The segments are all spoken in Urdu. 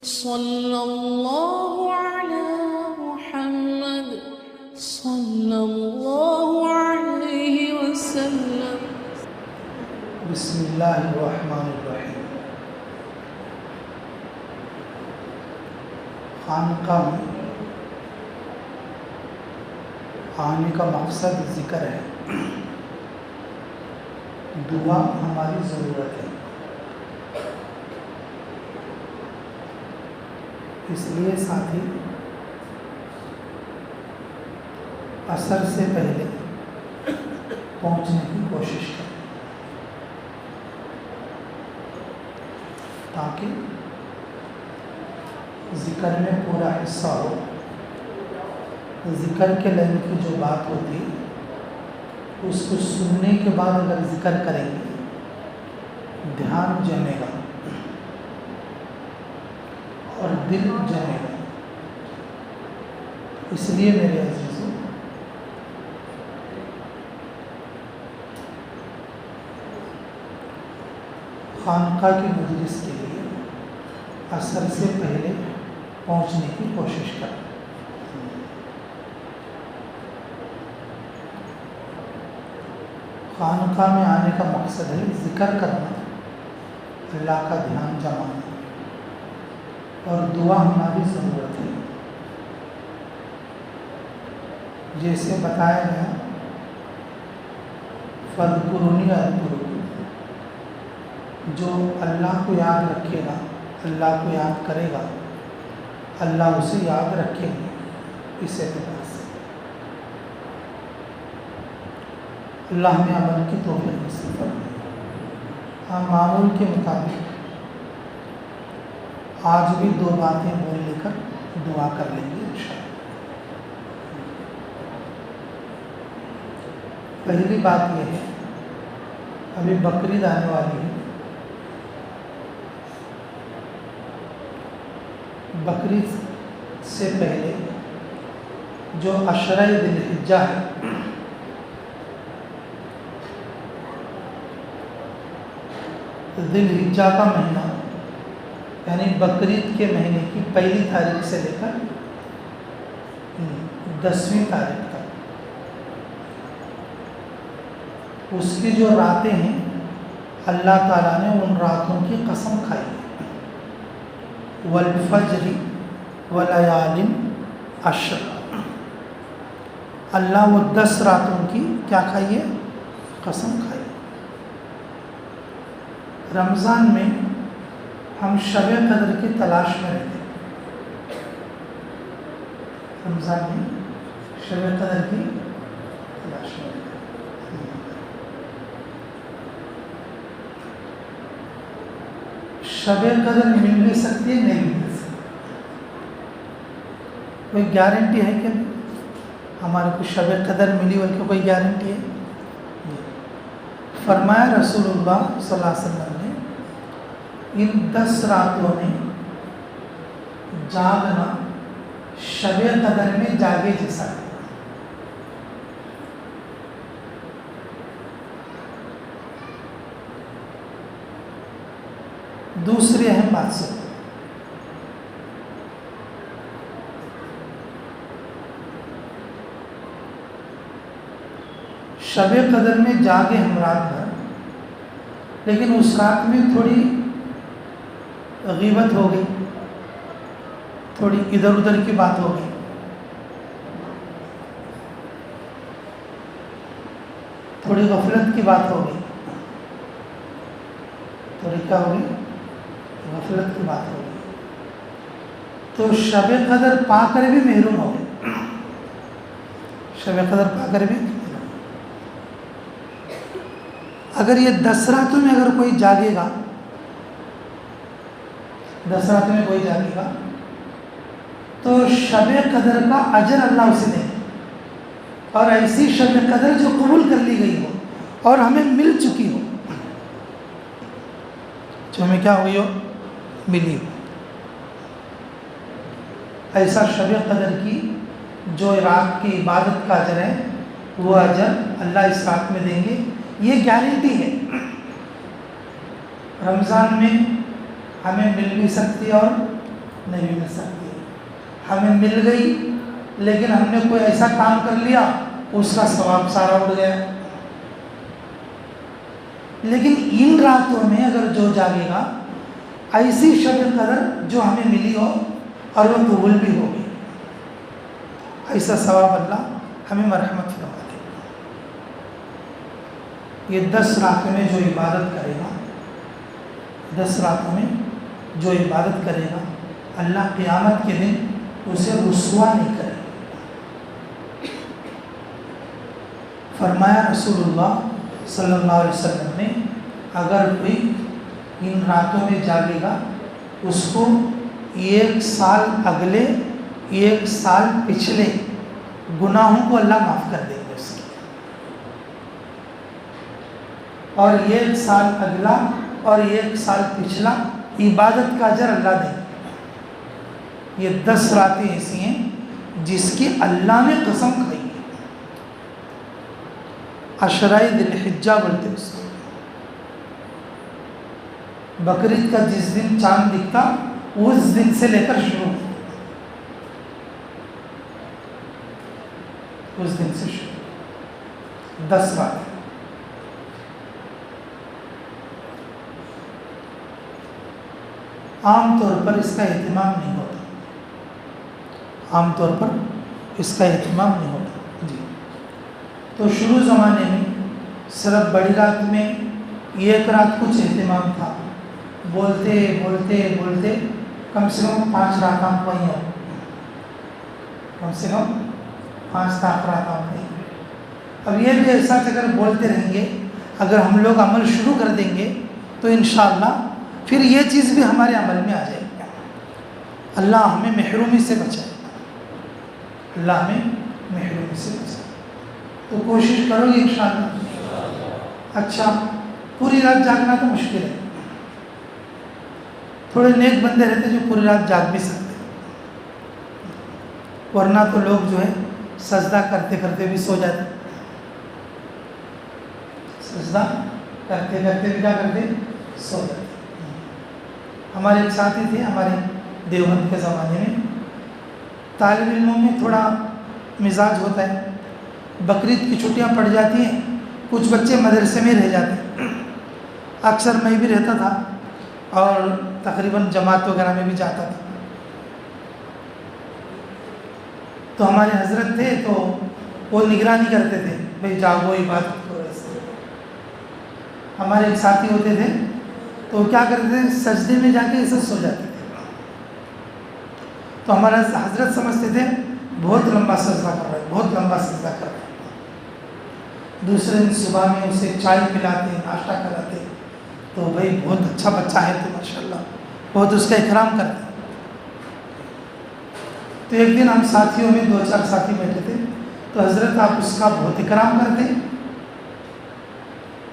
صلی اللہ علی محمد صلی اللہ علیہ وسلم۔ بسم اللہ الرحمن الرحیم۔ خانقاہ میں آنے کا مقصد ذکر ہے، دعا ہماری ضرورت ہے، اس لیے ساتھی عصر سے پہلے پہنچنے کی کوشش کریں تاکہ ذکر میں پورا حصہ ہو۔ ذکر کے لائن کی جو بات ہوتی ہے اس کو سننے کے بعد اگر ذکر کریں گے دھیان جمے گا اور دل جمے گا۔ اس لیے میرے عزیزوں، خانقاہ کی مجلس کے لیے عصر سے پہلے پہنچنے کی کوشش کریں۔ خانقاہ میں آنے کا مقصد ہے ذکر کرنا، اللہ کا دھیان جمانا اور دعا ہماری ضرورت ہے۔ جیسے بتایا گیا فاذکرونی اذکرکم، جو اللہ کو یاد رکھے گا، اللہ کو یاد کرے گا، اللہ اسے یاد رکھے گا۔ اس اعتبار سے اللہ ہمیں عمل کی توفیق نصیب فرمائے۔ ہم معمول کے مطابق آج بھی دو باتیں بول لے کر دعا کر لیں گے انشاءاللہ۔ پہلی بات یہ ہے، ابھی بقرعید آنے والی ہے۔ بقرعید سے پہلے جو عشرہ ذی الحجہ ہے، ذی الحجہ کا مہینہ یعنی بقرعید کے مہینے کی پہلی تاریخ سے لے کر 10ویں تاریخ تک اس کی جو راتیں ہیں، اللہ تعالیٰ نے ان راتوں کی قسم کھائی ہے۔ والفجر ولیال عشر، اللہ وہ 10 راتوں کی کیا کھائی ہے؟ قسم کھائی۔ رمضان میں ہم شب قدر کی تلاش میں رہتے ہیں۔ رمضان میں شب قدر کی تلاش میں رہتے ہیں۔ شب قدر مل بھی سکتی ہے، نہیں مل سکتی۔ کوئی گارنٹی ہے کہ ہمارے کو شب قدر ملی بلکہ کوئی گارنٹی ہے؟ فرمایا رسول اللہ صلی اللہ علیہ وسلم نے، ان 10 راتوں میں جاگنا شب قدر میں جاگے جیسا ہے۔ دوسری اہم بات سے شب قدر میں جاگے ہم رات بھر، لیکن اس رات میں تھوڑی غیبت ہو گئی، تھوڑی ادھر ادھر کی بات ہو گئی، تھوڑی غفلت کی بات ہو گئی، تھوڑی کیا ہو گئی؟ غفلت کی بات ہو گئی، تو شب قدر پا کر بھی محروم ہو گئے۔ شب قدر پا کر بھی اگر یہ 10 راتوں میں اگر کوئی جاگے گا، 10 راتوں میں کوئی جاگے گا تو شب قدر کا اجر اللہ اسے دے گا، اور ایسی شب قدر جو قبول کر لی گئی ہو اور ہمیں مل چکی ہو، جو ہمیں کیا ہوئی ہو؟ ملی ہو۔ ایسا شب قدر کی جو رات کی عبادت کا اجر ہے، وہ اجر اللہ اس رات میں دیں گے، یہ گارنٹی ہے۔ رمضان میں ہمیں مل بھی سکتی ہے اور نہیں مل سکتی. ہمیں مل گئی لیکن ہم نے کوئی ایسا کام کر لیا اس کا ثواب سارا اڑ گیا. لیکن ان راتوں میں اگر جو جاگے گا ایسی شب قدر جو ہمیں ملی ہو اور وہ قبول بھی ہوگی, ایسا ثواب اللہ ہمیں مرحمت فرما دے. یہ 10 راتوں میں جو عبادت کرے گا, 10 راتوں میں جو عبادت کرے گا, اللہ قیامت کے دن اسے رسوا نہیں کرے. فرمایا رسول اللہ صلی اللہ علیہ وسلم نے, اگر کوئی ان راتوں میں جاگے گا اس کو 1 سال اگلے 1 سال پچھلے گناہوں کو اللہ معاف کر دیں گے اس کے, اور 1 سال اگلا اور 1 سال پچھلا عبادت کا اجر اللہ دیں گے. یہ 10 راتیں ایسی ہیں جس کی اللہ نے قسم کھائی ہے. عشرۂ ذی الحجہ بولتے ہیں اس کو. بقرعید کا جس دن چاند دکھتا اس دن سے لے کر شروع, اس دن سے شروع 10 راتیں. عام طور پر اس کا اہتمام نہیں ہوتا, عام طور پر اس کا اہتمام نہیں ہوتا جی. تو شروع زمانے میں صرف بڑی رات میں 1 رات کچھ اہتمام تھا, بولتے بولتے بولتے کم سے کم 5 راتاں وہیں ہو, کم سے کم 5 راتاں وہیں. اب یہ بھی ایسا کہ اگر بولتے رہیں گے, اگر ہم لوگ عمل شروع کر دیں گے تو انشاءاللہ پھر یہ چیز بھی ہمارے عمل میں آ جائے گی. اللہ ہمیں محرومی سے بچائے, اللہ ہمیں محرومی سے بچائے. تو کوشش کرو گے انشاءاللہ. اچھا, پوری رات جاگنا تو مشکل ہے, تھوڑے نیک بندے رہتے جو پوری رات جاگ بھی سکتے, ورنہ تو لوگ جو ہے سجدہ کرتے کرتے بھی سو جاتے, سجدہ کرتے کرتے بھی کیا کرتے, سو جاتے. ہمارے ایک ساتھی تھے ہمارے دیوبند کے زمانے میں, طالب علموں میں تھوڑا مزاج ہوتا ہے, بقرعید کی چھٹیاں پڑ جاتی ہیں, کچھ بچے مدرسے میں رہ جاتے ہیں. اکثر میں بھی رہتا تھا اور تقریباً جماعت وغیرہ میں بھی جاتا تھا. تو ہمارے حضرت تھے تو وہ نگرانی کرتے تھے, بھائی جاگو عبادت کرو. ایسے ہمارے ایک ساتھی ہوتے تھے تو وہ کیا کرتے تھے, سجدے میں جا کے ایسے سو جاتے تھے. تو ہمارا حضرت سمجھتے تھے بہت لمبا سجدہ کر رہا ہے, بہت لمبا سجدہ کر رہا ہے. دوسرے دن صبح میں اسے چائے پلاتے, ناشتہ کراتے, تو بھائی بہت اچھا بچہ ہے تو ماشاءاللہ بہت اس کا اکرام کرتے. تو ایک دن ہم ساتھیوں میں 2-4 ساتھی بیٹھے تھے, تو حضرت آپ اس کا بہت اکرام کرتے.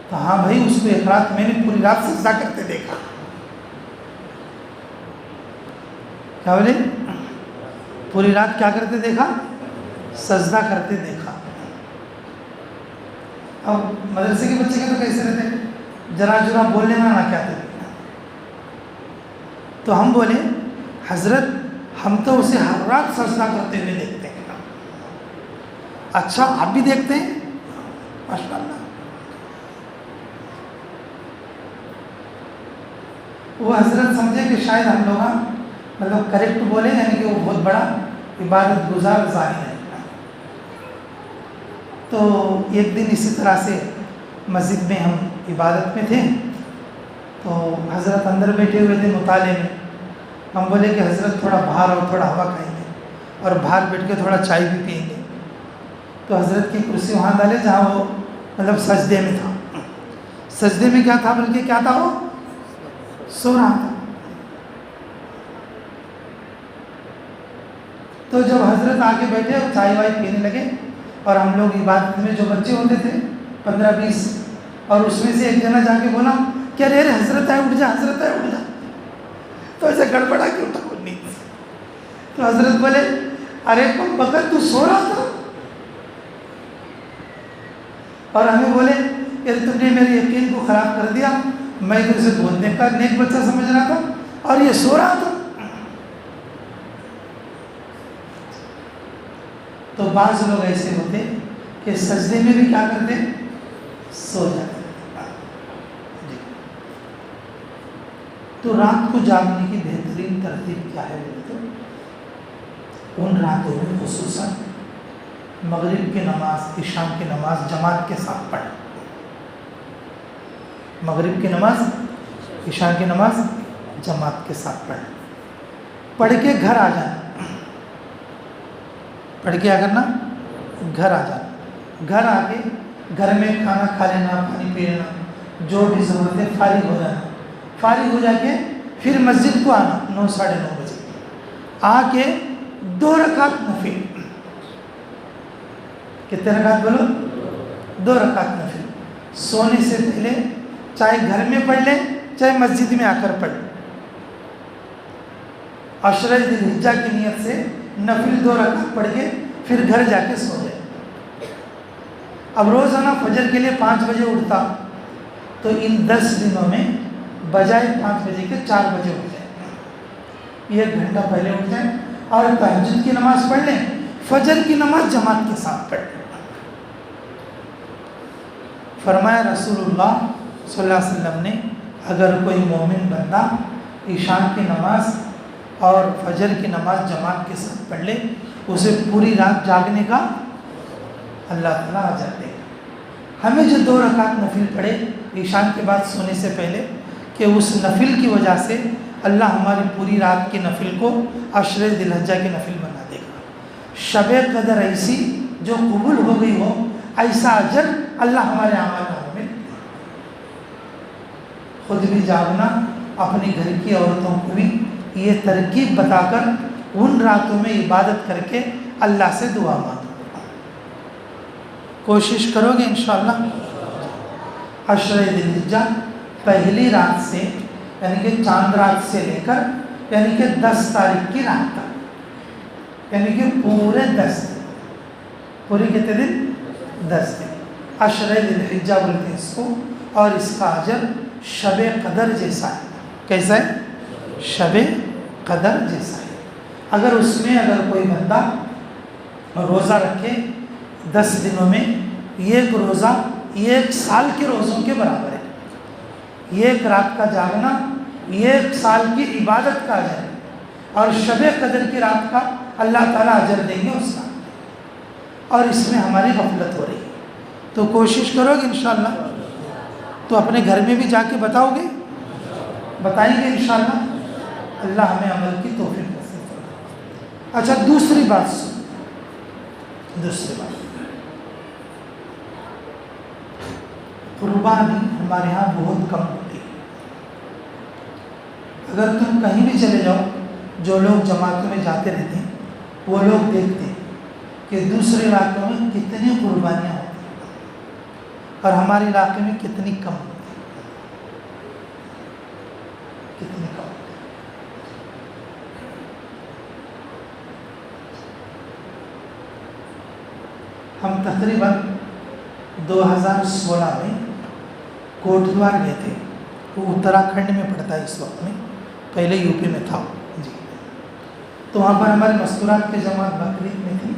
تو ہاں بھائی, اس کو ایک رات میں نے پوری رات سجدہ کرتے دیکھا. کیا بولے, پوری رات کیا کرتے دیکھا, سجدہ کرتے دیکھا. اب مدرسے کے بچے کے تو کیسے رہتے ہیں, ذرا ذرا بولنے میں نہ کیا تھے. تو ہم بولے حضرت ہم تو اسے ہر رات سجدہ کرتے ہوئے دیکھتے ہیں. اچھا آپ بھی دیکھتے ہیں, ماشاء اللہ. وہ حضرت سمجھے کہ شاید ہم لوگ مطلب کریکٹ بولے, یعنی کہ وہ بہت بڑا عبادت گزار ظاہر ہے. تو ایک دن اسی طرح سے مسجد میں ہم عبادت میں تھے, تو حضرت اندر بیٹھے ہوئے تھے مطالعے میں. ہم بولے کہ حضرت تھوڑا باہر اور تھوڑا ہوا کھائیں گے اور باہر بیٹھ کے تھوڑا چائے بھی پئیں گے. تو حضرت کی کرسی وہاں ڈالے جہاں وہ مطلب سجدے میں تھا. سجدے میں کیا تھا, بلکہ کیا تھا, وہ سو رہا تھا. تو جب حضرت آگے بیٹھے اور چائے وائے پینے لگے, اور ہم لوگ عبادت میں جو بچے ہوتے تھے 15-20, اور اس میں سے ایک جنا جا کے بولا کہ ارے ارے حضرت آئے, اٹھ جا, حضرت آئے, اٹھ جا. تو ایسے گڑبڑا کے اٹھا وہ نیند سے. تو حضرت بولے ارے کم بخت تو سو رہا تھا. اور ہمیں بولے کہ تم نے میرے یقین کو خراب کر دیا, میں تو اسے بہت نیک بچہ سمجھ رہا تھا اور یہ سو رہا تھا. تو بعض لوگ ایسے ہوتے کہ سجدے میں بھی کیا کرتے؟ سو جاتے۔ تو رات کو جاگنے کی بہترین ترتیب کیا ہے بولے تو ان راتوں میں خصوصاً مغرب کی نماز، عشاء کی نماز جماعت کے ساتھ پڑھیں۔ مغرب کی نماز، عشاء کی نماز جماعت کے ساتھ پڑھیں، پڑھ کے گھر آ جائیں۔ پڑھ کے کیا کرنا؟ گھر آ جائیں۔ گھر آ کے گھر میں کھانا کھا لینا، پانی پی لینا، جو بھی ضرورت ہے فارغ ہو جانا۔ فارغ ہو جا کے پھر مسجد کو آنا 9 ساڑھے 9 بجے، آ کے 2 رکعت نفل۔ کتنے رکعت بولو؟ 2 رکعت نفل سونے سے پہلے، چاہے گھر میں پڑھ لیں چاہے مسجد میں آ کر پڑھ لیں۔ عشرہ ذی الحجہ کی نیت سے نفل 2 رکعت پڑھ کے پھر گھر جا کے سو جائے۔ اب روزانہ فجر کے لیے 5 بجے اٹھتا تو ان 10 دنوں میں بجائے 5 بجے کے 4 بجے اٹھ جائے، 1 گھنٹہ پہلے اٹھ جائیں اور تہجد کی نماز پڑھ لیں، فجر کی نماز جماعت کے ساتھ پڑھ لیں۔ فرمایا رسول اللہ صلی اللہ علیہ وسلم نے، اگر کوئی مومن بندہ عشاء کی نماز اور فجر کی نماز جماعت کے ساتھ پڑھ لے، اسے پوری رات جاگنے کا اللہ تعالیٰ اجر دے گا۔ ہمیں جو 2 رکعت نفل پڑھے عشاء کے بعد سونے سے پہلے، کہ اس نفل کی وجہ سے اللہ ہماری پوری رات کی نفل کو عشرہ ذی الحجہ کی نفل بنا دے گا۔ شب قدر ایسی جو قبول ہو گئی ہو، ایسا اجر اللہ ہمارے اعمال نامے میں۔ خود بھی جاگنا، اپنے گھر کی عورتوں کو بھی یہ ترکیب بتا کر ان راتوں میں عبادت کر کے اللہ سے دعا مانگو۔ کوشش کرو گے انشاءاللہ؟ عشرہ ذی الحجہ پہلی رات سے، یعنی کہ چاند رات سے لے کر یعنی کہ 10 تاریخ کی رات تک، یعنی کہ پورے 10 دن، پورے کتنے دن؟ 10 دن عشرہ ذی الحجہ بولتے ہیں اس کو، اور اس کا اجر شب قدر جیسا ہے۔ کیسا ہے؟ شب قدر جیسا ہے۔ اگر اس میں کوئی بندہ روزہ رکھے 10 دنوں میں، ایک روزہ 1 سال کے روزوں کے برابر ہے۔ 1 رات کا جاگنا 1 سال کی عبادت کا اجر ہے، اور شب قدر کی رات کا اللہ تعالیٰ اجر دیں گے اس کا، اور اس میں ہماری غفلت ہو رہی ہے۔ تو کوشش کرو گے انشاءاللہ؟ تو اپنے گھر میں بھی جا کے بتاؤ گے؟ بتائیں گے انشاءاللہ؟ اللہ ہمیں عمل کی توفیق نصیب فرمائے۔ اچھا، دوسری بات سن، دوسری بات، قربانی ہمارے ہاں بہت کم ہوتی ہے۔ اگر تم کہیں بھی چلے جاؤ، جو لوگ جماعتوں میں جاتے رہتے ہیں وہ لوگ دیکھتے ہیں کہ دوسرے علاقوں میں کتنی قربانیاں ہوتی ہیں اور ہمارے علاقے میں کتنی کم ہوتی ہیں، کتنی کم ہوتی ہیں۔ ہم تقریباً 2016 میں کوٹدوار گئے تھے، وہ اتراکھنڈ میں پڑتا ہے اس وقت میں، پہلے یو پی میں تھا جی۔ تو وہاں پر ہمارے مستورات کی جماعت بقرعید میں تھی،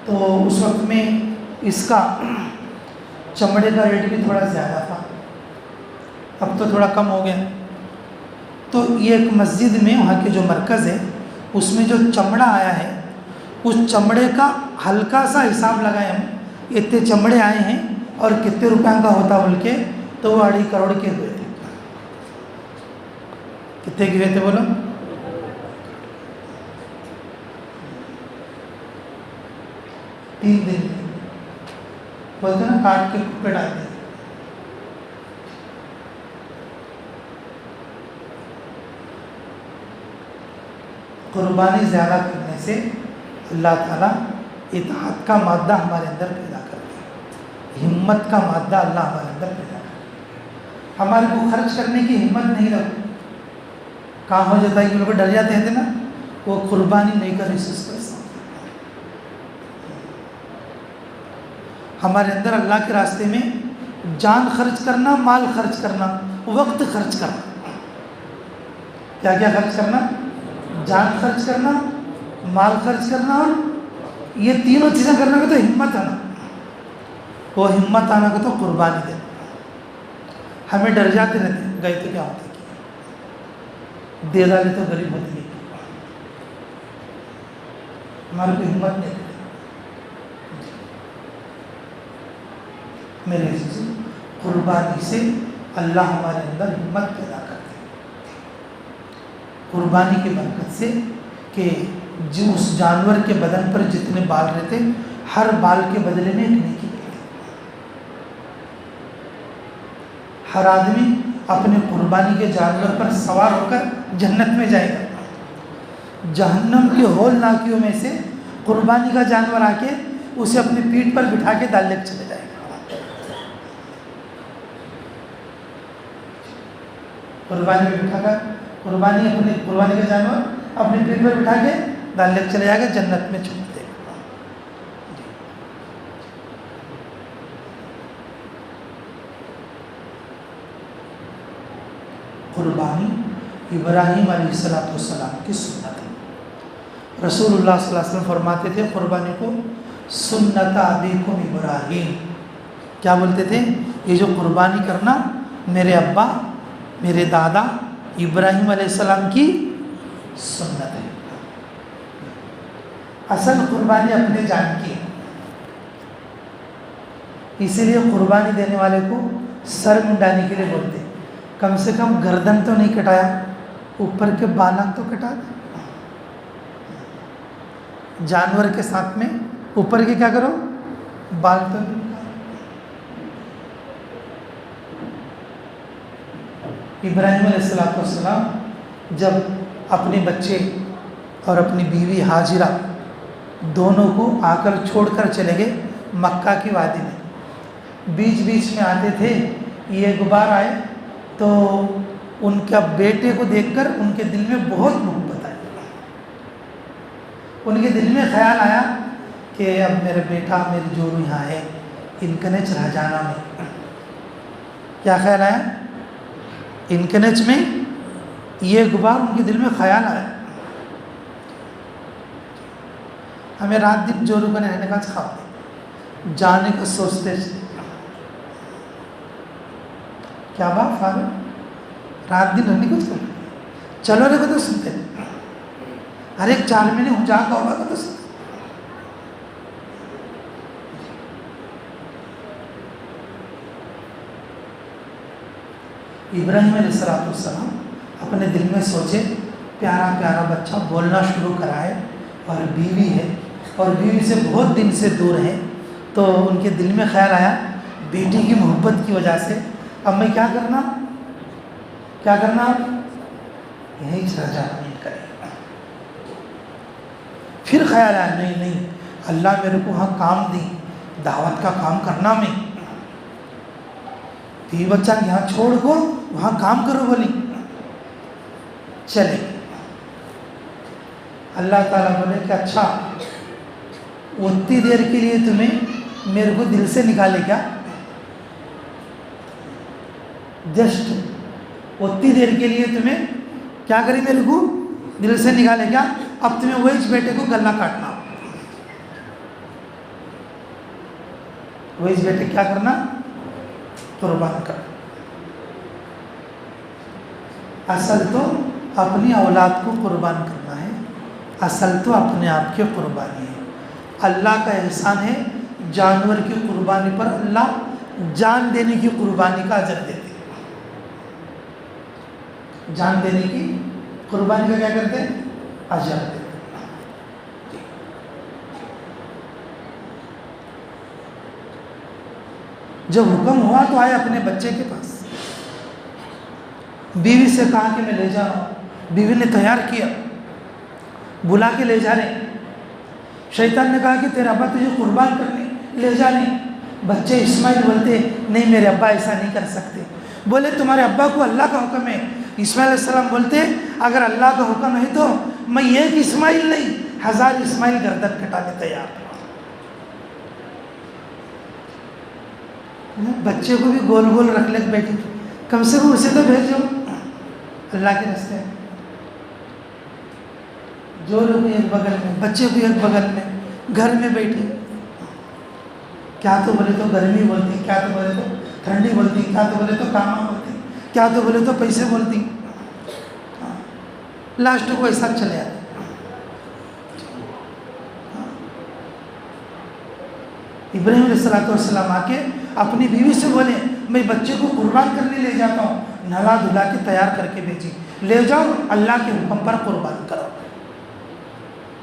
تو اس وقت میں اس کا چمڑے کا ریٹ بھی تھوڑا زیادہ تھا، اب تو تھوڑا کم ہو گیا۔ تو یہ ایک مسجد میں وہاں کے جو مرکز ہے اس میں جو چمڑا آیا ہے، اس چمڑے کا ہلکا سا حساب لگائے ہم، اتنے چمڑے آئے ہیں اور کتنے روپیہ کا ہوتا بول کے، تو وہ 2.5 کروڑ کے ہوئے تھے۔ کتنے کے ہوئے تھے بولو؟ 3 دن بولتے نا، کاٹ کے کپڑے ڈالتے ہیں۔ قربانی زیادہ کرنے سے اللہ تعالیٰ اطاعت کا مادہ ہمارے اندر پیدا کرتے ہیں، ہمت کا مادہ اللہ ہمارے اندر پیدا کرتے ہیں۔ ہمارے کو خرچ کرنے کی ہمت نہیں لگتی، کام ہو جاتا ہے کہ لوگ ڈر جاتے ہیں نا، وہ قربانی نہیں کر اس پر ہمارے اندر اللہ کے راستے میں جان خرچ کرنا، مال خرچ کرنا، وقت خرچ کرنا۔ کیا کیا خرچ کرنا؟ جان خرچ کرنا، مال خرچ کرنا اور یہ تینوں چیزیں کرنے کو تو ہمت آنا، وہ ہمت آنا کو تو قربانی دینا. ہمیں ڈر جاتے رہتے ہیں، گئے تو کیا ہوتا ہے، دے ڈالے تو غریب ہوتی ہے، ہمارے کو ہمت نہیں کرتی. میرے عزیزو، قربانی سے اللہ ہمارے اندر ہمت پیدا کرتے ہیں، قربانی کی برکت سے، کہ جو اس جانور کے بدن پر جتنے بال رہتے ہر بال کے بدلے میں ایک نیکی ملتی. ہر آدمی اپنے قربانی کے جانور پر سوار ہو کر جنت میں جائے گا. جہنم کے ہول ناکیوں میں سے قربانی کا جانور آ کے اسے اپنی پیٹھ پر بٹھا کے ڈال لے کے چلے جائے گا. قربانی میں بٹھا کر قربانی کا جانور اپنی پیٹھ پر بٹھا کے ڈال لے کے چلے جائے گا، جنت میں چھوڑ دے گا. قربانی ابراہیم علیہ السلام کی سنت ہے. رسول اللہ صلی اللہ علیہ وسلم فرماتے تھے قربانی کو سنت ابیکم ابراہیم. کیا بولتے تھے؟ یہ جو قربانی کرنا میرے ابا میرے دادا ابراہیم علیہ السلام کی سنت ہے. اصل قربانی اپنے جان کی ہے، اسی لیے قربانی دینے والے کو سر منڈانے کے لیے بولتے ہیں. کم سے کم گردن تو نہیں کٹایا، اوپر کے بالان تو کٹا دے. جانور کے ساتھ میں اوپر کے کیا کرو، بال تو نہیں کٹاؤ. ابراہیم علیہ السلام جب اپنے بچے اور اپنی بیوی حاجرہ دونوں کو آ کر چھوڑ کر چلے گئے مکہ کی وادی میں، بیچ بیچ میں آتے تھے، یہ غبار آئے تو ان کا بیٹے کو دیکھ کر ان کے دل میں بہت محبت آئی. ان کے دل میں خیال آیا کہ اب میرا بیٹا میری جو یہاں ہے انکنچ رہجانہ میں. کیا خیال آیا؟ انکنچ میں یہ غبار ان کے دل میں خیال آیا. ہمیں رات دن جو رکن رہنے کا خواب ہے، جانے کا سوچتے تھے. کیا بات فارغ رات دن رہنے کو چلو رہے کو تو سنتے، ہر ایک 4 مہینے ہو جا کا ہوگا تو سنتے. ابراہیم علیہ السلام اپنے دل میں سوچے، پیارا پیارا بچہ بولنا شروع کرائے اور بیوی ہے اور بیوی سے بہت دن سے دور ہے، تو ان کے دل میں خیال آیا بیٹی کی محبت کی وجہ سے اب میں کیا کرنا یہی چلا جانا نہیں کرے. پھر خیال آیا نہیں اللہ میرے کو وہاں کام دی، دعوت کا کام کرنا میں، بیوی بچہ یہاں چھوڑ کو وہاں کام کرو بولی. چلے اللہ تعالیٰ بولے کہ اچھا اتنی دیر کے لیے تمہیں میرے کو دل سے نکالے کیا، جسٹ اتنی دیر کے لیے تمہیں کیا کرے میرے کو دل سے نکالے کیا، اب تمہیں وہی بیٹے کو گلا کاٹنا، وہی بیٹے کیا کرنا، قربان کر. اصل تو اپنی اولاد کو قربان کرنا ہے، اصل تو اپنے آپ کی قربانی ہے. اللہ کا احسان ہے جانور کی قربانی پر اللہ جان دینے کی قربانی کا اجر دیتے ہیں. جان دینے کی قربانی کا کیا کرتے ہیں، اجر دیتے ہیں. جب حکم ہوا تو آئے اپنے بچے کے پاس، بیوی سے کہا کہ میں لے جا رہا ہوں. بیوی نے تیار کیا، بلا کے لے جا رہے. شیطان نے کہا کہ تیرا ابا تجھے قربان کرنے لے جا نہیں. بچے اسماعیل بولتے نہیں میرے ابا ایسا نہیں کر سکتے. بولے تمہارے ابا کو اللہ کا حکم ہے. اسماعیل علیہ السلام بولتے اگر اللہ کا حکم ہے تو میں ایک اسماعیل نہیں 1000 اسماعیل گردن کٹانے تیار. بچے کو بھی گول گول رکھ لے بیٹی، کم سے کم اسے تو بھیجو اللہ کے راستے میں. جو لوگ ایک بغل میں، بچے کو ایک بغل میں، گھر میں بیٹھے، کیا تو بولے تو گرمی بولتی، کیا تو بولے تو ٹھنڈی بولتی، کیا تو بولے تو کاما بولتی، کیا تو بولے تو پیسے بولتی، لاسٹ کو ایسا چلے آتے۔ ابراہیم علیہ السلام آ کے اپنی بیوی سے بولے میں بچے کو قربان کرنے لے جاتا ہوں، نہلا دھلا کے تیار کر کے بھیجی، لے جاؤ اللہ کے حکم پر قربان کرو۔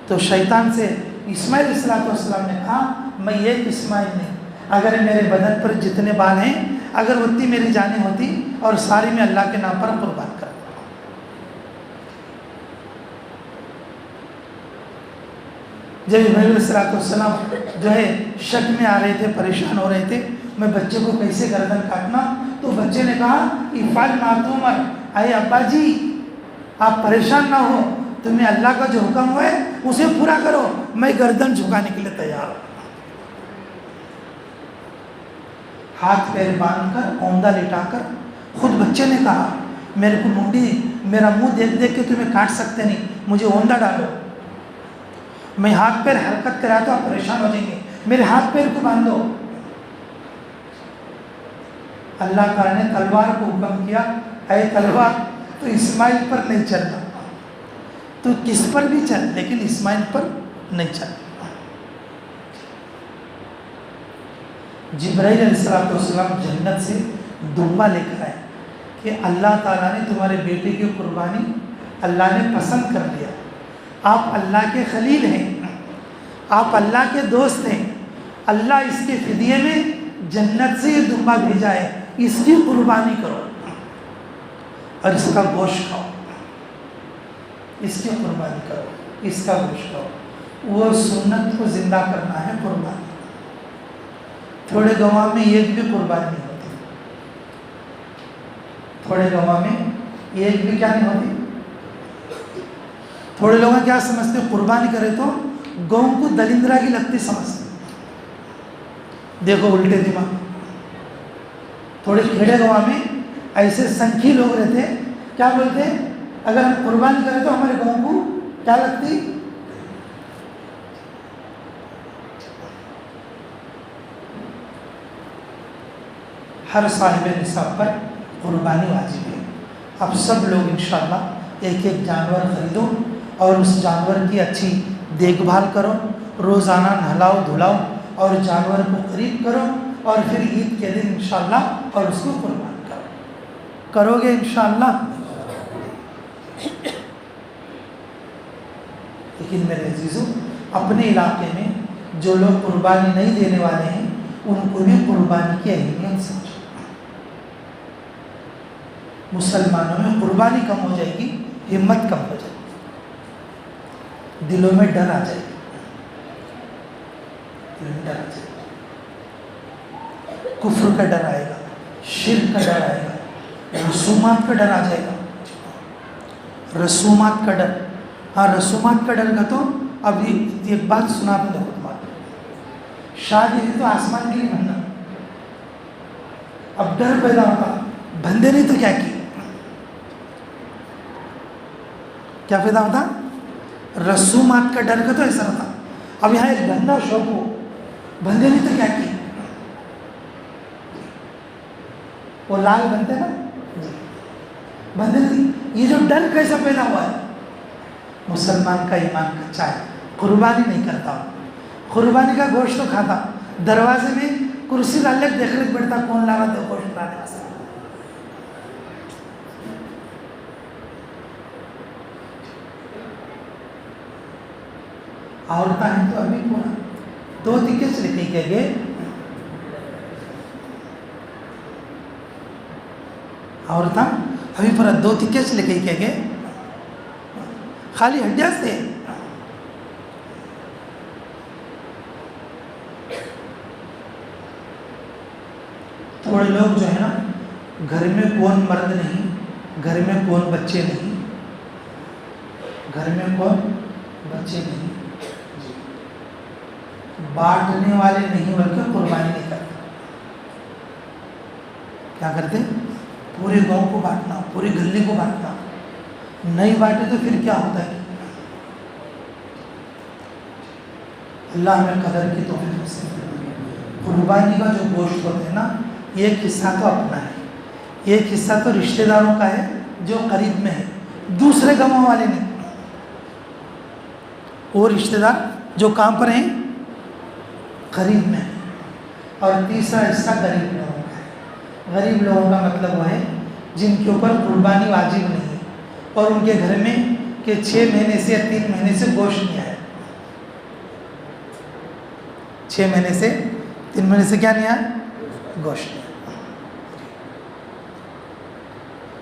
تو شیطان سے اسماعیل علیہ السلام نے کہا میں ایک اسماعیل نہیں، اگر میرے بدن پر جتنے بال ہیں اگر اتنی میری جانیں ہوتی اور ساری میں اللہ کے نام پر قربان کر دیتا۔ جب ابراہیم علیہ السلام جو ہے شک میں آ رہے تھے، پریشان ہو رہے تھے میں بچے کو کیسے گردن کاٹنا، تو بچے نے کہا افعل ما تؤمر، اے ابا جی آپ پریشان نہ ہو، تمہیں اللہ کا جو حکم ہوا ہے اسے پورا کرو، میں گردن جھکانے کے لیے تیار ہوں۔ ہاتھ پیر باندھ کر اوندھا لٹا کر خود بچے نے کہا میرے کو منڈی میرا منہ دیکھ دیکھ کے تمہیں کاٹ سکتے نہیں، مجھے اوندھا ڈالو، میں ہاتھ پیر حرکت کرا تو آپ پریشان ہو جائیں گے، میرے ہاتھ پیر کو باندھو۔ اللہ تعالیٰ نے تلوار کو حکم کیا اے تلوار تو اسماعیل پر نہیں چلنا، تو کس پر بھی چل لیکن اسماعیل پر نہیں چل۔ جبرائیل علیہ السلام جنت سے دمبا لے کر آئے کہ اللہ تعالیٰ نے تمہارے بیٹے کی قربانی اللہ نے پسند کر لیا، آپ اللہ کے خلیل ہیں، آپ اللہ کے دوست ہیں، اللہ اس کے فدیے میں جنت سے یہ دمبا بھیجا ہے، اس کی قربانی کرو اور اس کا گوشت کھاؤ، اس کی قربانی کرو، اس کا گوشت کھاؤ۔ وہ سنت کو زندہ کرنا ہے قربانی۔ تھوڑے گواہ میں ایک بھی قربانی نہیں ہوتی، تھوڑے گواہ میں ایک بھی کیا نہیں ہوتی۔ تھوڑے لوگ کیا سمجھتے ہیں قربانی کرے تو گاؤں کو دلندرا کی لگتی سمجھتے، دیکھو الٹے دماغ۔ تھوڑے کھیڑے گواہ میں ایسے سنکھی لوگ رہتے، کیا بولتے ہیں اگر ہم قربانی کریں تو ہمارے گاؤں کو کیا لگتی، ہر صاحب نصاب پر قربانی واجب ہے۔ اب سب لوگ انشاءاللہ ایک ایک جانور خریدو اور اس جانور کی اچھی دیکھ بھال کرو، روزانہ نہلاؤ دھلاؤ اور جانور کو قریب کرو، اور پھر عید کے دن انشاءاللہ اور اس کو قربان کرو گے انشاءاللہ۔ لیکن میرے عزیزوں اپنے علاقے میں جو لوگ قربانی نہیں دینے والے ہیں ان کو بھی قربانی کی اہمیت سمجھو۔ مسلمانوں میں قربانی کم ہو جائے گی، ہمت کم ہو جائے گی، دلوں میں ڈر آ جائے گا، دلوں میں ڈر آ جائے گا، کفر کا ڈر آئے گا، شرک کا ڈر آئے گا، رسومات کا ڈر آ جائے گا، رسومات کا ڈر۔ ہاں رسومات کا ڈر کا تو اب ایک بات سنا تو دیکھو تمہارا، شادی ہے تو آسمان کے لیے بننا، اب ڈر پیدا ہوتا بندے نہیں تو کیا کی، کیا پیدا ہوتا، رسومات کا ڈر کا تو ایسا ہوتا۔ اب یہاں ایک بندہ شوق ہو، بندے نہیں تو کیا کی، وہ لال بنتے نا بندے نہیں۔ یہ جو ڈر کیسا پیدا ہوا ہے، مسلمان کا ایمان کچا ہے، قربانی نہیں کرتا، قربانی کا گوشت تو کھاتا، دروازے میں کرسی ڈال کے دیکھنے بیٹھتا کون لا رہا تھا گوشت لانے واسطے۔ عورتیں ہیں تو ابھی پورا دو تکے سے لکھے کہ گئے، عورتیں ابھی پورا دو تکے سے لکھے کہ گئے، خالی ہڈیاں سے۔ تھوڑے لوگ جو ہے نا گھر میں کون مرد نہیں، گھر میں کون بچے نہیں، گھر میں کون بچے نہیں، بانٹنے والے نہیں بلکہ قربانی نہیں کرتے۔ کیا کرتے، پورے گاؤں کو بانٹنا، پوری گلی کو بانٹنا، نہیں بانٹے تو پھر کیا ہوتا ہے، اللہ ہمیں قدر کی توفیق نصیب فرمائے۔ قربانی کا جو گوشت ہوتا ہے نا، ایک حصہ تو اپنا ہے، ایک حصہ تو رشتہ داروں کا ہے جو قریب میں ہے، دوسرے گاؤں والے نہیں، وہ رشتہ دار جو کہاں پر ہیں، قریب میں ہیں۔ اور تیسرا حصہ غریب لوگوں کا ہے۔ غریب لوگوں کا مطلب وہ ہے جن کے اوپر قربانی واجب نہیں ہے اور ان کے گھر میں کہ 6 مہینے سے یا 3 مہینے سے گوشت نہیں آیا، 6 مہینے سے 3 مہینے سے کیا نہیں آیا، گوشت نہیں آیا۔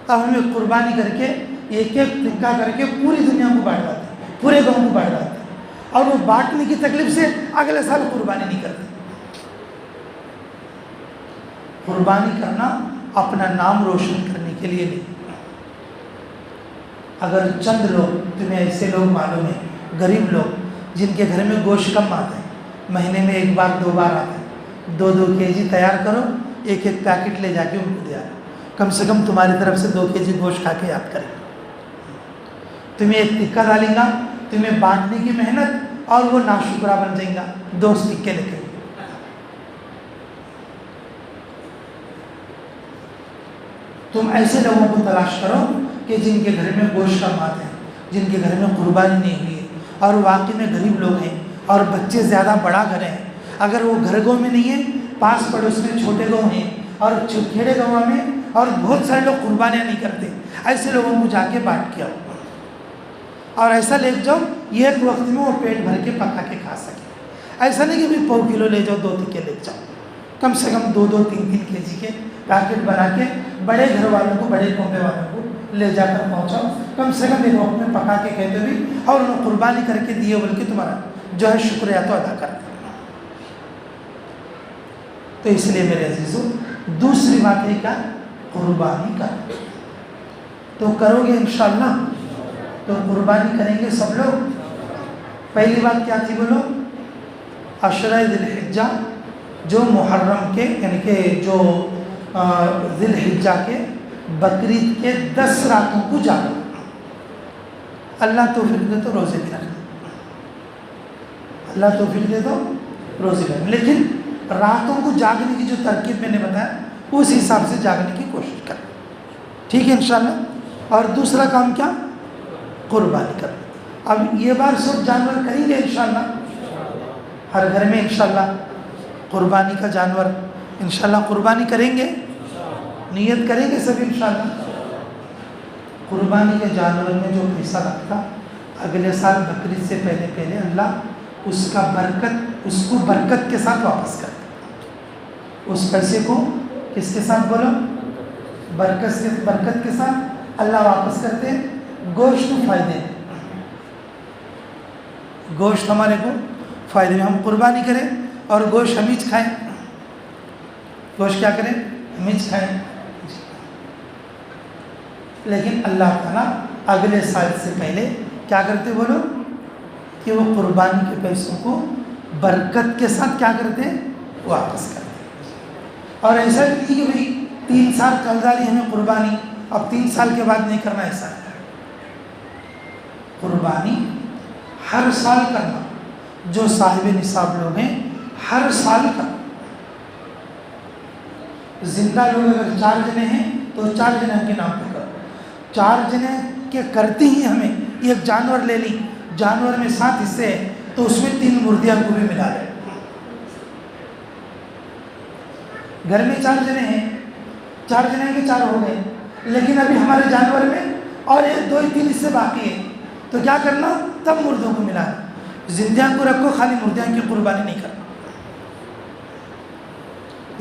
اب ہمیں قربانی کر کے ایک ایک ٹکا کر کے پوری دنیا کو بانٹ ڈالتے ہیں، پورے گاؤں کو بانٹ ڈالتے ہیں، اور وہ بانٹنے کی تکلیف سے اگلے سال قربانی نہیں کرتے۔ قربانی کرنا اپنا نام روشن کرنے کے لیے نہیں۔ اگر چند لوگ، تمہیں ایسے لوگ معلوم ہیں غریب لوگ جن کے گھر میں گوشت کم آتا ہے، مہینے میں 1 بار 2 بار آتا ہے، 2 kg تیار کرو، ایک پیکٹ لے جا کے ان کو دیا، کم سے کم تمہاری طرف سے 2 kg گوشت کھا کے یاد کریں۔ تمہیں ایک ٹکا ڈالیں گا، تمہیں بانٹنے کی محنت، اور وہ ناشکرا بن جائیں گا 2 ٹکے لے کے۔ تم ایسے لوگوں کو تلاش کرو کہ جن کے گھر میں گوشت کم آتے ہیں، جن کے گھر میں قربانی نہیں ہوئی ہے، اور واقعی میں غریب لوگ ہیں اور بچے زیادہ بڑا گھر ہیں۔ اگر وہ گھر گاؤں میں نہیں ہے، پاس پڑوس میں چھوٹے گاؤں ہیں اور کھیڑے گاؤں میں، اور بہت سارے لوگ قربانیاں نہیں کرتے، ایسے لوگوں کو جا کے بانٹ کے آؤ اور ایسا لے جاؤ یہ ایک وقت میں وہ پیٹ بھر کے پکا کے کھا سکے۔ ایسا نہیں کہ 1 کلو لے جاؤ، 2 ٹکے لے جاؤ، کم سے کم 2 3 kg کے پیکٹ بنا کے بڑے گھر والوں کو، بڑے کنبے والوں کو لے جا کر پہنچاؤ، کم سے کم ایک وقت میں پکا کے کہتے بھی، اور انہیں قربانی کر کے دیے بلکہ تمہارا جو ہے شکریہ تو ادا کرتے۔ تو اس لیے میرے عزیزوں، دوسری بات ہے کیا، قربانی کر تو کرو گے انشاءاللہ، تو قربانی کریں گے سب لوگ۔ پہلی بات کیا تھی بولو، عشرہ ذی الحجہ، جو محرم کے یعنی کہ جو ذی الحجہ کے بقرعید کے 10 راتوں کو جاگو، اللہ توفیق دے تو روزے بھی رکھنا، اللہ توفیق دے تو روزے بھی رکھنا، لیکن راتوں کو جاگنے کی جو ترکیب میں نے بتایا اس حساب سے جاگنے کی کوشش کریں، ٹھیک ہے انشاءاللہ۔ اور دوسرا کام کیا، قربانی کرنا۔ اب یہ بار سب جانور کریں گے انشاءاللہ، ہر گھر میں انشاءاللہ قربانی کا جانور انشاءاللہ قربانی کریں گے، نیت کریں گے سب انشاءاللہ۔ قربانی کے جانور میں جو پیسہ رکھتا، اگلے سال بقرعید سے پہلے اللہ اس کو برکت کے ساتھ واپس کرتا۔ اس پیسے کو کس کے ساتھ بولو، برکت کے ساتھ اللہ واپس کرتے۔ گوشت فائدے، گوشت ہمارے کو فائدے میں، ہم قربانی کریں اور گوشت ہمیج کھائیں، گوشت کیا کریں، ہمیج کھائیں، لیکن اللہ تعالیٰ اگلے سال سے پہلے کیا کرتے بولو، کہ وہ قربانی کے پیسوں کو برکت کے ساتھ کیا کرتے، واپس کرتے۔ اور ایسا نہیں کہ بھائی 3 سال چل جا رہی ہمیں قربانی، اب 3 سال کے بعد نہیں کرنا، ایسا ہے۔ قربانی ہر سال کرنا، جو صاحب نصاب لوگ ہیں ہر سال کرنا۔ زندہ لوگ اگر 4 جنے ہیں تو 4 جنے کے نام پہ کرو، 4 جنے کے کرتے ہی ہمیں ایک جانور لے لی، جانور میں 7 حصے ہیں تو اس میں 3 مردیاں کو بھی ملا لیں۔ گھر میں 4 جنے ہیں، 4 جنے کے 4 ہو گئے، لیکن ابھی ہمارے جانور میں اور 2 3 حصے باقی ہیں، تو کیا کرنا، تب مردوں کو ملا لیں۔ زندیاں کو رکھو، خالی مردیاں کی قربانی نہیں کرنا،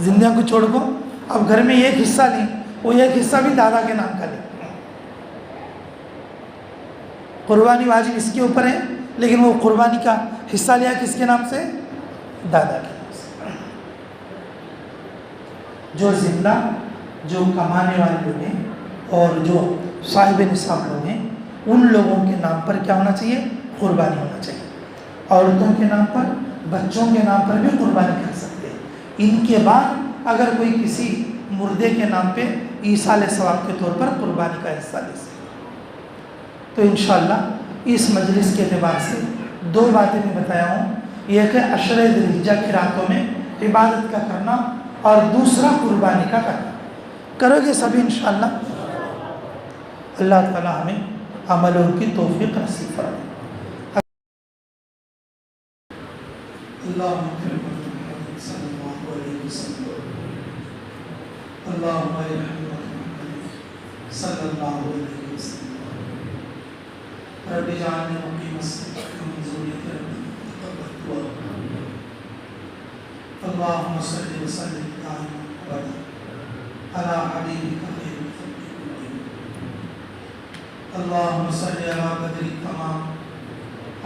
زندیاں کو چھوڑ کو۔ اب گھر میں ایک حصہ لیں، وہ ایک حصہ بھی دادا کے نام کا لیں۔ قربانی واجب اس کے اوپر ہے، لیکن وہ قربانی کا حصہ لیا کس کے نام سے، دادا کے نام سے۔ جو زندہ، جو کمانے والے لوگ ہیں اور جو صاحب نصاب لوگ ہیں، ان لوگوں کے نام پر کیا ہونا چاہیے، قربانی ہونا چاہیے۔ عورتوں کے نام پر، بچوں کے نام پر بھی قربانی کر سکتے ہیں۔ ان کے بعد اگر کوئی کسی مردے کے نام پہ ایصال ثواب کے طور پر قربانی کا حصہ لے سکتے۔ تو انشاءاللہ اس مجلس کے اعتبار سے 2 باتیں میں بتایا ہوں یہ کہ عشر ذی الحجہ کی راتوں میں عبادت کا کرنا، اور دوسرا قربانی کا کرنا۔ کرو گے سبھی انشاءاللہ؟ اللہ تعالی ہمیں عملوں کی توفیق نصیب فرمائے۔ اللہم اغفر محمد صلی اللہ علیہ وسلم، اللہم ارحم محمد صلی اللہ علیہ وسلم، رب اجعلنی مقیم الصلاۃ ومن ذریتی ربنا تقبل دعاء۔ اللہم صل وسلم دائما ابدا علی حبیبک خیر الخلق کلہم۔ اللہم صل علی بدر التمام،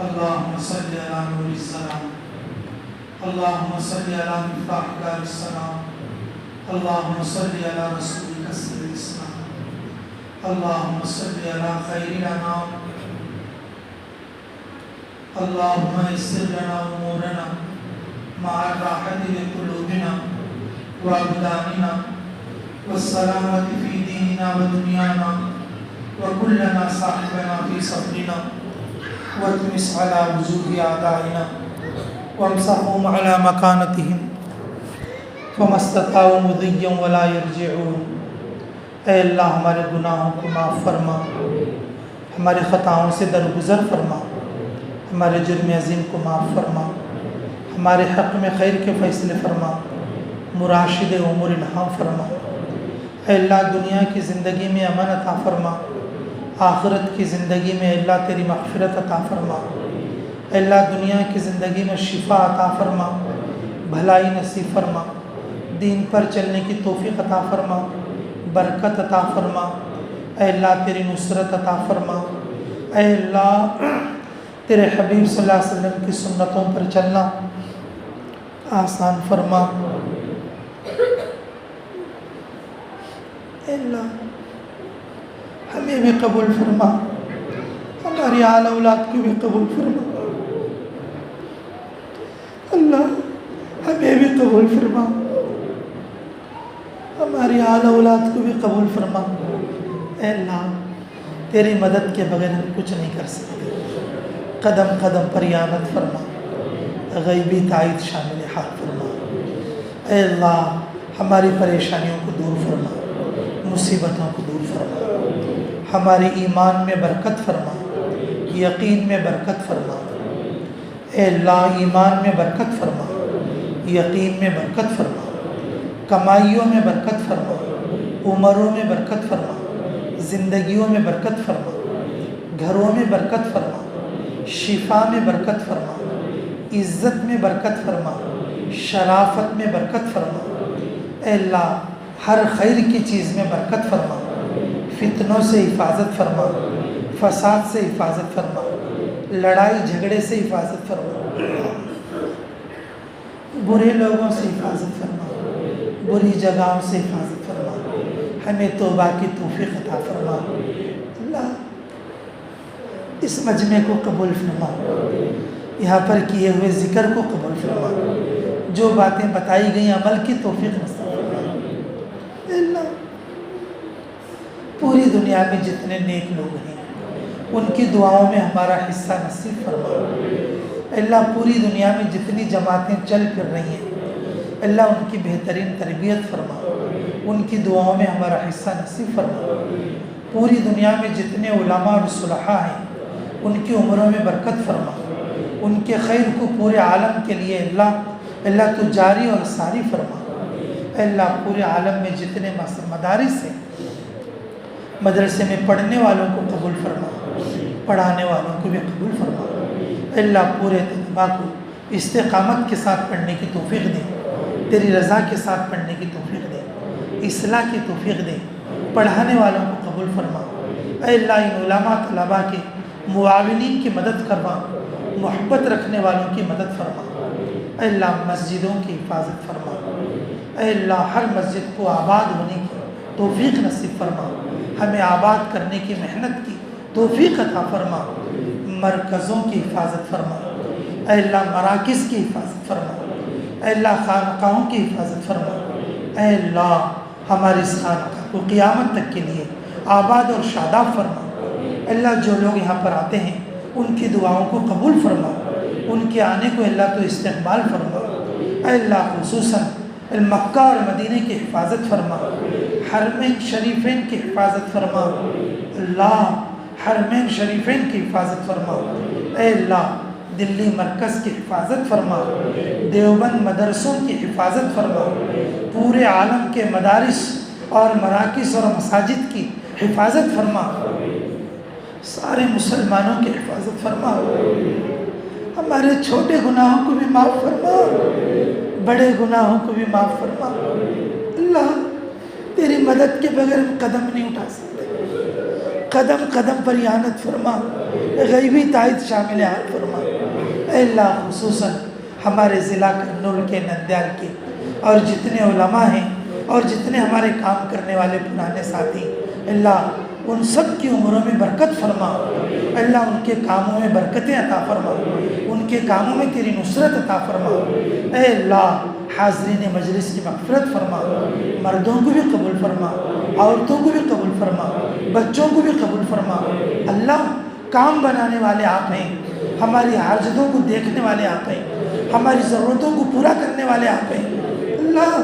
اللہم صل علی نور الظلام، اللہم صل علی مفتاح دار السلام، اللہم صل علی رسولک سر الاسلام، اللہم صل علی خیر الانام، اللہم یسر لنا امورنا مع الراحة لقلوبنا وابداننا والسلامة في ديننا ودنيانا، وكلنا صاحبنا في صبرنا، واطمس على وجوه أعدائنا وامسحهم على مكانتهم فما استطاعوا مضيا ولا يرجعون۔ اے اللہ ہمارے گناہوں کو معاف فرما، ہمارے خطاؤں سے درگزر فرما، ہمارے جرم عظیم کو معاف فرما، ہمارے حق میں خیر کے فیصلے فرما، مراشد امور الہام فرما۔ اے اللہ دنیا کی زندگی میں امن عطا فرما، آخرت کی زندگی میں اللہ تیری مغفرت عطا فرما۔ اے اللہ دنیا کی زندگی میں شفا عطا فرما، بھلائی نصیب فرما، دین پر چلنے کی توفیق عطا فرما، برکت عطا فرما۔ اے اللہ تیری نصرت عطا فرما۔ اے اللہ تیرے حبیب صلی اللہ علیہ وسلم کی سنتوں پر چلنا آسان فرما۔ اے اللہ ہمیں بھی قبول فرما، ہماری آل اولاد کو بھی قبول فرما۔ اللہ ہمیں بھی قبول فرما، ہماری آل اولاد کو بھی قبول فرما۔ اے اللہ تیری مدد کے بغیر ہم کچھ نہیں کر سکتے، قدم قدم پر اعانت فرما، غیبی تائید شامل حال فرما۔ اے اللہ ہماری پریشانیوں کو دور فرما، مصیبتوں کو دور فرما، ہمارے ایمان میں برکت فرما، یقین میں برکت فرما۔ اے اللہ ایمان میں برکت فرما، یقین میں برکت فرما، کمائیوں میں برکت فرما، عمروں میں برکت فرما، زندگیوں میں برکت فرما، گھروں میں برکت فرما، شفا میں برکت فرما، عزت میں برکت فرما، شرافت میں برکت فرما۔ اے اللہ ہر خیر کی چیز میں برکت فرما، فتنوں سے حفاظت فرما، فساد سے حفاظت فرما، لڑائی جھگڑے سے حفاظت فرما، برے لوگوں سے حفاظت فرما، بری جگہوں سے حفاظت فرما، ہمیں توبہ کی توفیق عطا فرما۔ اللہ اس مجمع کو قبول فرما، یہاں پر کیے ہوئے ذکر کو قبول فرما، جو باتیں بتائی گئیں عمل کی توفیق نصیب فرما۔ اے اللہ پوری دنیا میں جتنے نیک لوگ ہیں ان کی دعاؤں میں ہمارا حصہ نصیب فرما۔ اے اللہ پوری دنیا میں جتنی جماعتیں چل پھر رہی ہیں اللہ ان کی بہترین تربیت فرما، ان کی دعاؤں میں ہمارا حصہ نصیب فرما۔ پوری دنیا میں جتنے علماء اور صلحاء ہیں ان کی عمروں میں برکت فرما، ان کے خیر کو پورے عالم کے لیے اللہ تو جاری اور ساری فرما۔ اے اللہ پورے عالم میں جتنے مدارس ہیں مدرسے میں پڑھنے والوں کو قبول فرما، پڑھانے والوں کو بھی قبول فرما۔ اے اللہ پورے طلباء کو استقامت کے ساتھ پڑھنے کی توفیق دے، تیری رضا کے ساتھ پڑھنے کی توفیق دے، اصلاح کی توفیق دے، پڑھانے والوں کو قبول فرما۔ اے اللہ ان علماء طلباء کے معاونین کی مدد کروا، محبت رکھنے والوں کی مدد فرما۔ اے اللہ مسجدوں کی حفاظت فرما۔ اے اللہ ہر مسجد کو آباد ہونے کی توفیق نصیب فرما، ہمیں آباد کرنے کی محنت کی توفیق عطا فرما۔ مرکزوں کی حفاظت فرما، اے اللہ مراکز کی حفاظت فرما، اے اللہ خانقاہوں کی حفاظت فرما۔ اے اللہ ہماری اس خانقاہ کو قیامت تک کے لیے آباد اور شاداب فرما۔ اے اللہ جو لوگ یہاں پر آتے ہیں ان کی دعاؤں کو قبول فرما، ان کے آنے کو اللہ تو استقبال فرما۔ اے اللہ خصوصاً مکہ اور مدینہ کی حفاظت فرما، حرمین شریفین کی حفاظت فرما، اللہ حرمین شریفین کی حفاظت فرما۔ اے اللہ دلی مرکز کی حفاظت فرما، دیوبند مدرسوں کی حفاظت فرما، پورے عالم کے مدارس اور مراکز اور مساجد کی حفاظت فرما، سارے مسلمانوں کی حفاظت فرما، ہمارے چھوٹے گناہوں کو بھی معاف فرما، بڑے گناہوں کو بھی معاف فرما۔ اللہ تیری مدد کے بغیر ہم قدم نہیں اٹھا سکتے، قدم قدم پر اعانت فرما، غیبی تائید شامل حال فرما۔ اے اللہ خصوصاً ہمارے ضلع کرنول کے نندیال کے اور جتنے علماء ہیں اور جتنے ہمارے کام کرنے والے پرانے ساتھی، اللہ ان سب کی عمروں میں برکت فرما، اللہ ان کے کاموں میں برکتیں عطا فرما، ان کے کاموں میں تیری نصرت عطا فرما۔ اے اللہ حاضرین مجلس کی مغفرت فرما، مردوں کو بھی قبول فرما، عورتوں کو بھی قبول فرما، بچوں کو بھی قبول فرما۔ اللہ کام بنانے والے آپ ہیں، ہماری حاجتوں کو دیکھنے والے آپ ہیں، ہماری ضرورتوں کو پورا کرنے والے آپ ہیں۔ اللہ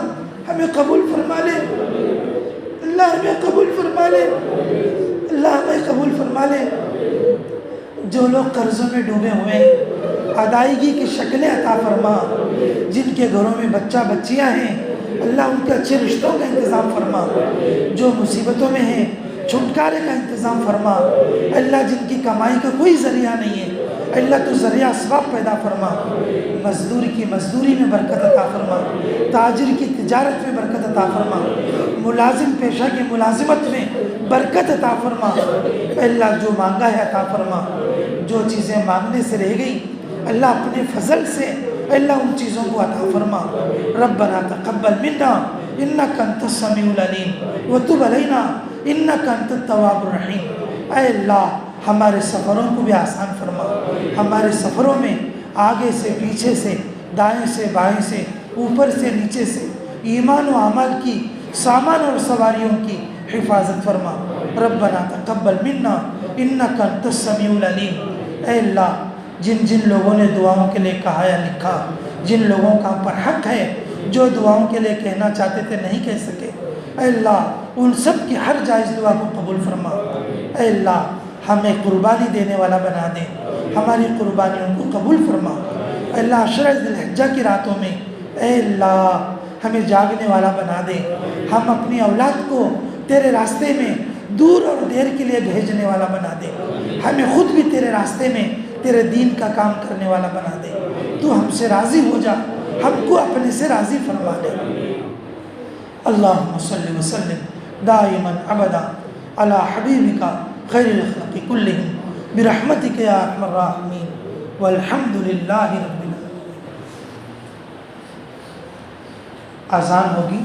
ہمیں قبول فرما لے، اللہ ہمیں قبول فرما لے، اللہ ہمیں قبول فرما لے۔ جو لوگ قرضوں میں ڈوبے ہوئے ہیں ادائیگی کی شکلیں عطا فرما، جن کے گھروں میں بچہ بچیاں ہیں اللہ ان کے اچھے رشتوں کا انتظام فرما، جو مصیبتوں میں ہیں چھٹکارے کا انتظام فرما۔ اللہ جن کی کمائی کا کوئی ذریعہ نہیں ہے اللہ تو ذریعہ اسباب پیدا فرما، مزدور کی مزدوری میں برکت عطا فرما، تاجر کی تجارت میں برکت عطا فرما، ملازم پیشہ کی ملازمت میں برکت عطا فرما۔ اللہ جو مانگا ہے عطا فرما، جو چیزیں مانگنے سے رہ گئی اللہ اپنے فضل سے اللہ ان چیزوں کو عطا فرما۔ ربنا تقبل منا انک انت السمیع العلیم وتب علینا انک انت التواب الرحیم۔ اے اللہ ہمارے سفروں کو بھی آسان فرما، ہمارے سفروں میں آگے سے پیچھے سے دائیں سے بائیں سے اوپر سے نیچے سے ایمان و عمل کی سامان اور سواریوں کی حفاظت فرما۔ ربنا تقبل منا انک انت السمیع العلیم۔ اے اللہ جن جن لوگوں نے دعاؤں کے لیے کہا یا لکھا، جن لوگوں کا ہم پر حق ہے جو دعاؤں کے لیے کہنا چاہتے تھے نہیں کہہ سکے، اے اللہ ان سب کی ہر جائز دعا کو قبول فرما۔ اے اللہ ہمیں قربانی دینے والا بنا دے، ہماری قربانیوں کو قبول فرما۔ اے اللہ عشرہ ذی الحجہ کی راتوں میں اے اللہ ہمیں جاگنے والا بنا دے، ہم اپنی اولاد کو تیرے راستے میں دور اور دیر کے لیے بھیجنے والا بنا دے، ہمیں خود بھی تیرے راستے میں تیرے دین کا کام کرنے والا بنا دے۔ تو ہم سے راضی ہو جا، ہم کو اپنے سے راضی فرما دے۔ اللہم صلی وسلم دائما ابدا علی حبیبک خیر الخلق کلہم برحمتک یا ارحم الراحمین والحمد للہ رب العالمین۔ اذان ہوگی۔